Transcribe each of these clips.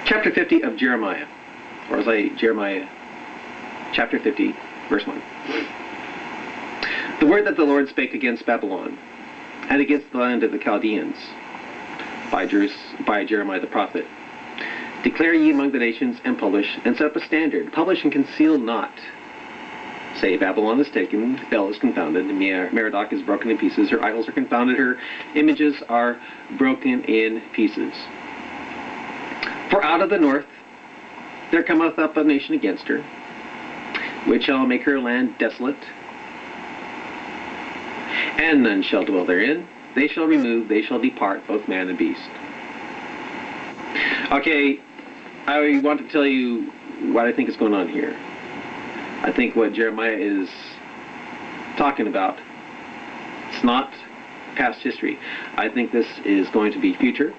Chapter 50 of Jeremiah, or as I Jeremiah, chapter 50, verse 1. The word that the Lord spake against Babylon, and against the land of the Chaldeans, by Jeremiah the prophet. Declare ye among the nations, and publish, and set up a standard. Publish and conceal not. Say, Babylon is taken, Bel is confounded, Merodach is broken in pieces, her idols are confounded, her images are broken in pieces. For out of the north there cometh up a nation against her, which shall make her land desolate, and none shall dwell therein. They shall remove, they shall depart, both man and beast. Okay, I want to tell you what I think is going on here. I think what Jeremiah is talking about, it's not past history. I think this is going to be future.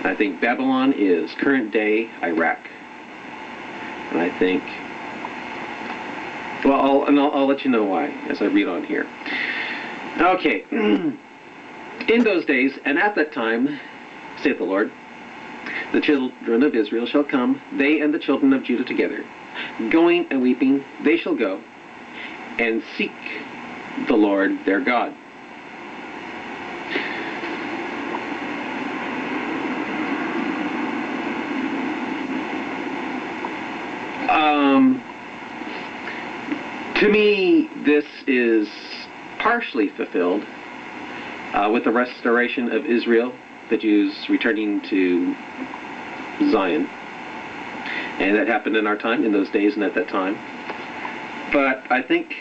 I think Babylon is current day Iraq. And I think, well, I'll let you know why as I read on here. Okay. In those days, and at that time, saith the Lord, the children of Israel shall come, they and the children of Judah together, going and weeping, they shall go, and seek the Lord their God. To me, this is partially fulfilled with the restoration of Israel, the Jews returning to Zion. And that happened in our time, in those days and at that time. But I think,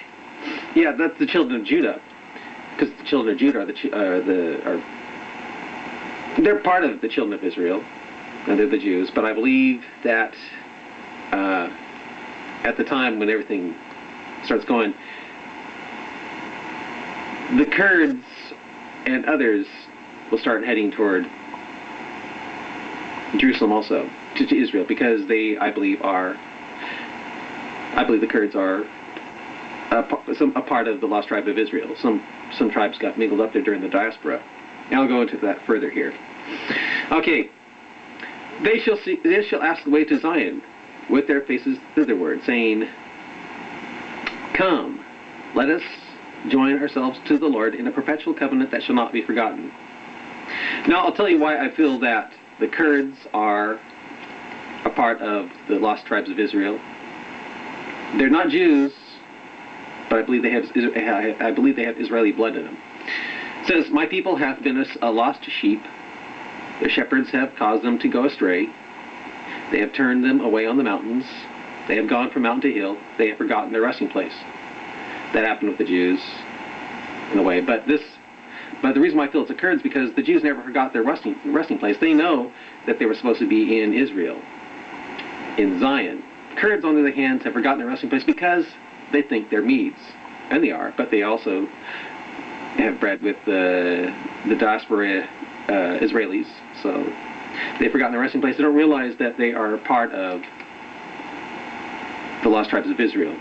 yeah, that's the children of Judah, because the children of Judah they're part of the children of Israel, and they're the Jews. But I believe that at the time when everything starts going, the Kurds and others will start heading toward Jerusalem also, to Israel, because I believe the Kurds are a part of the lost tribe of Israel. Some tribes got mingled up there during the diaspora. Now I'll go into that further here. Okay, they shall ask the way to Zion, with their faces thitherward, saying, Come, let us join ourselves to the Lord in a perpetual covenant that shall not be forgotten. Now I'll tell you why I feel that the Kurds are a part of the lost tribes of Israel. They're not Jews, but I believe they have Israeli blood in them. It says, My people hath been a lost sheep. Their shepherds have caused them to go astray. They have turned them away on the mountains. They have gone from mountain to hill. They have forgotten their resting place. That happened with the Jews, in a way. But the reason why I feel it's the Kurds, because the Jews never forgot their resting place. They know that they were supposed to be in Israel, in Zion. Kurds, on the other hand, have forgotten their resting place because they think they're Medes, and they are. But they also have bred with the diaspora Israelis, so they've forgotten their resting place. They don't realize that they are part of the lost tribes of Israel.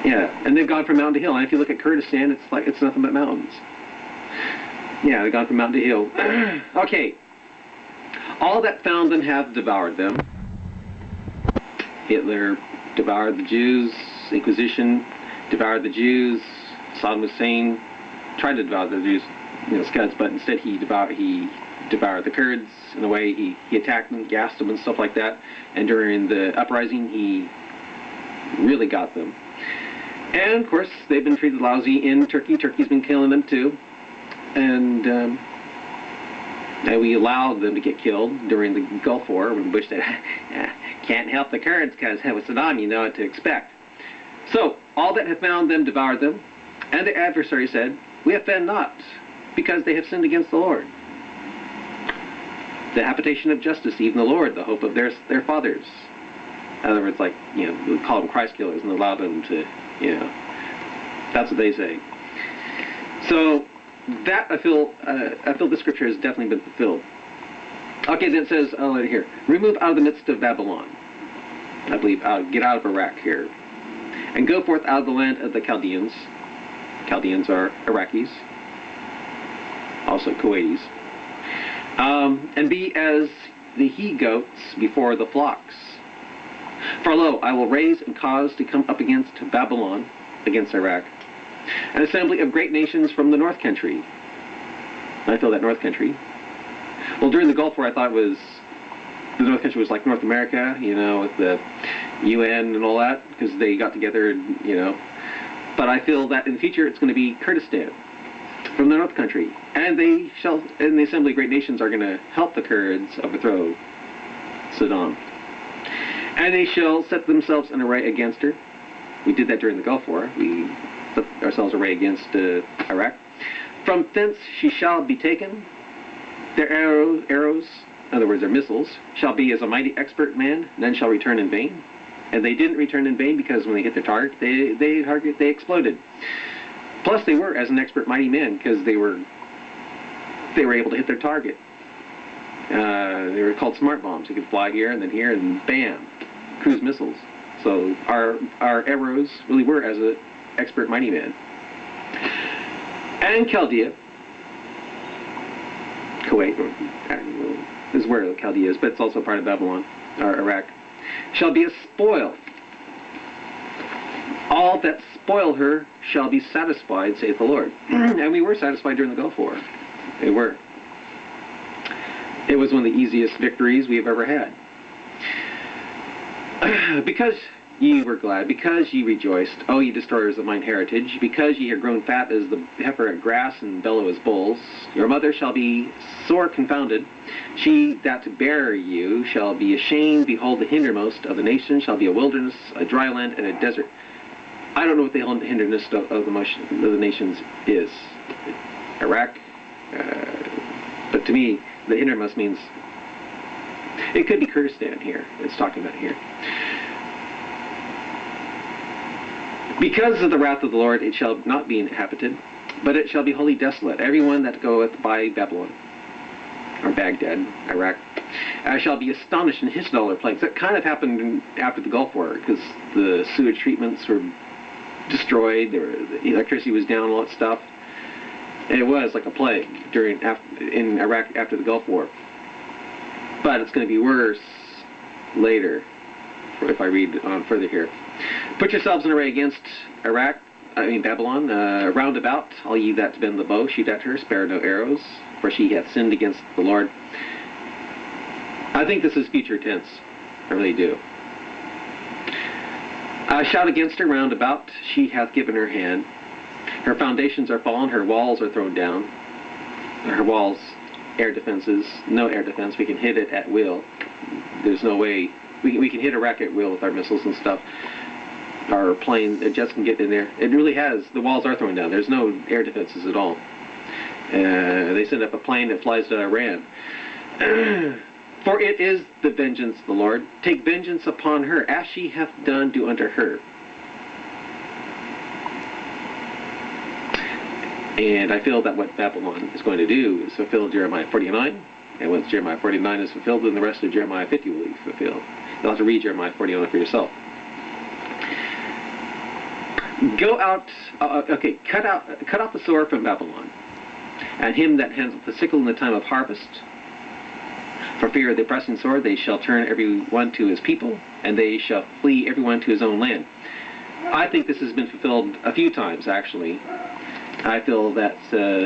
Yeah, and they've gone from mountain to hill. And if you look at Kurdistan, it's nothing but mountains. Yeah, they've gone from mountain to hill. Okay. All that found them have devoured them. Hitler devoured the Jews. Inquisition devoured the Jews. Saddam Hussein tried to devour the Jews, scuds, but instead he devoured the Kurds. In a way, he attacked them, gassed them, and stuff like that. And during the uprising, he really got them. And of course, they've been treated lousy in Turkey. Turkey's been killing them too, and we allowed them to get killed during the Gulf War when Bush said, "Can't help the Kurds because with Saddam, you know what to expect." So all that have found them devoured them, and their adversary said, "We offend not, because they have sinned against the Lord." The habitation of justice, even the Lord, the hope of their fathers. In other words, we call them Christ killers and allow them to, that's what they say. So that I feel the scripture has definitely been fulfilled. Okay, then it says, right here, remove out of the midst of Babylon. I believe, get out of Iraq here, and go forth out of the land of the Chaldeans. Chaldeans are Iraqis. also Kuwaitis. And be as the he-goats before the flocks. For lo, I will raise and cause to come up against Babylon, against Iraq, an assembly of great nations from the north country. I feel that north country. Well, during the Gulf War, I thought the north country was like North America, with the UN and all that, because they got together, But I feel that in the future, it's going to be Kurdistan from the north country. And the assembly of great nations are going to help the Kurds overthrow Saddam. And they shall set themselves in array against her. We did that during the Gulf War. We set ourselves in array against Iraq. From thence she shall be taken. Their arrows, in other words, their missiles, shall be as a mighty expert man, none shall return in vain. And they didn't return in vain because when they hit their target, they exploded. Plus, they were as an expert mighty man because they were able to hit their target. They were called smart bombs. You could fly here and then here, and bam, cruise missiles. So our arrows really were as an expert mighty man. And Chaldea, Kuwait, is where Chaldea is, but it's also part of Babylon, or Iraq, shall be a spoil. All that spoil her shall be satisfied, saith the Lord. And we were satisfied during the Gulf War. They were. It was one of the easiest victories we have ever had. Because ye were glad, because ye rejoiced, O ye destroyers of mine heritage, because ye are grown fat as the heifer at grass and bellow as bulls, your mother shall be sore confounded. She that bare you shall be ashamed. Behold, the hindermost of the nations shall be a wilderness, a dry land, and a desert. I don't know what the hinderness of the nations is. Iraq, but to me, the hindermost means it could be Kurdistan here. It's talking about here. Because of the wrath of the Lord, it shall not be inhabited, but it shall be wholly desolate. Everyone that goeth by Babylon, or Baghdad, Iraq, shall be astonished in his dollar plagues. That kind of happened after the Gulf War, because the sewage treatments were destroyed, the electricity was down, all that stuff. And it was like a plague in Iraq after the Gulf War. But it's going to be worse later, if I read on further here. Put yourselves in array against Babylon, round about, all ye that bend the bow, shoot at her, spare no arrows, for she hath sinned against the Lord. I think this is future tense. I really do. Shout against her round about, she hath given her hand. Her foundations are fallen, her walls are thrown down. Her walls, air defenses, no air defense. We can hit it at will. There's no way. We can hit Iraq at will with our missiles and stuff. Our plane, jets can get in there. It really has. The walls are thrown down. There's no air defenses at all. They send up a plane that flies to Iran. For it is the vengeance of the Lord. Take vengeance upon her, as she hath done, do unto her. And I feel that what Babylon is going to do is fulfill Jeremiah 49. And once Jeremiah 49 is fulfilled, then the rest of Jeremiah 50 will be fulfilled. You'll have to read Jeremiah 49 for yourself. Go out, cut off the sword from Babylon, and him that handleth the sickle in the time of harvest. For fear of the oppressing sword, they shall turn every one to his people, and they shall flee every one to his own land. I think this has been fulfilled a few times, actually. I feel that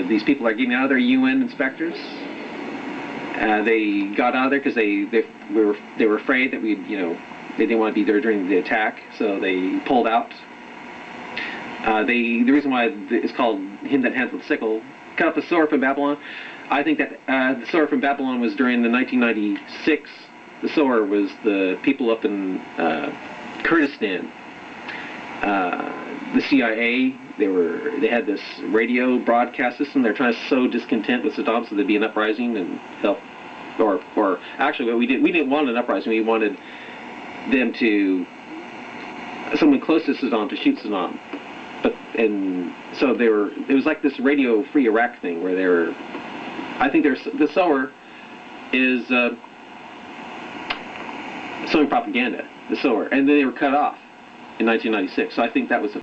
these people are getting out of their UN inspectors. They got out of there because they were afraid that they didn't want to be there during the attack, so they pulled out. The reason why it's called him that handleth the sickle, cut off the sword from Babylon. I think that the sword from Babylon was during the 1996. The sword was the people up in Kurdistan. The CIA, they had this radio broadcast system. They're trying to sow discontent with Saddam so there'd be an uprising and help. Or actually, what we didn't want an uprising. We wanted them someone close to Saddam to shoot Saddam. So it was like this Radio Free Iraq thing where I think the sower is sowing propaganda, the sower, and then they were cut off in 1996. So I think that was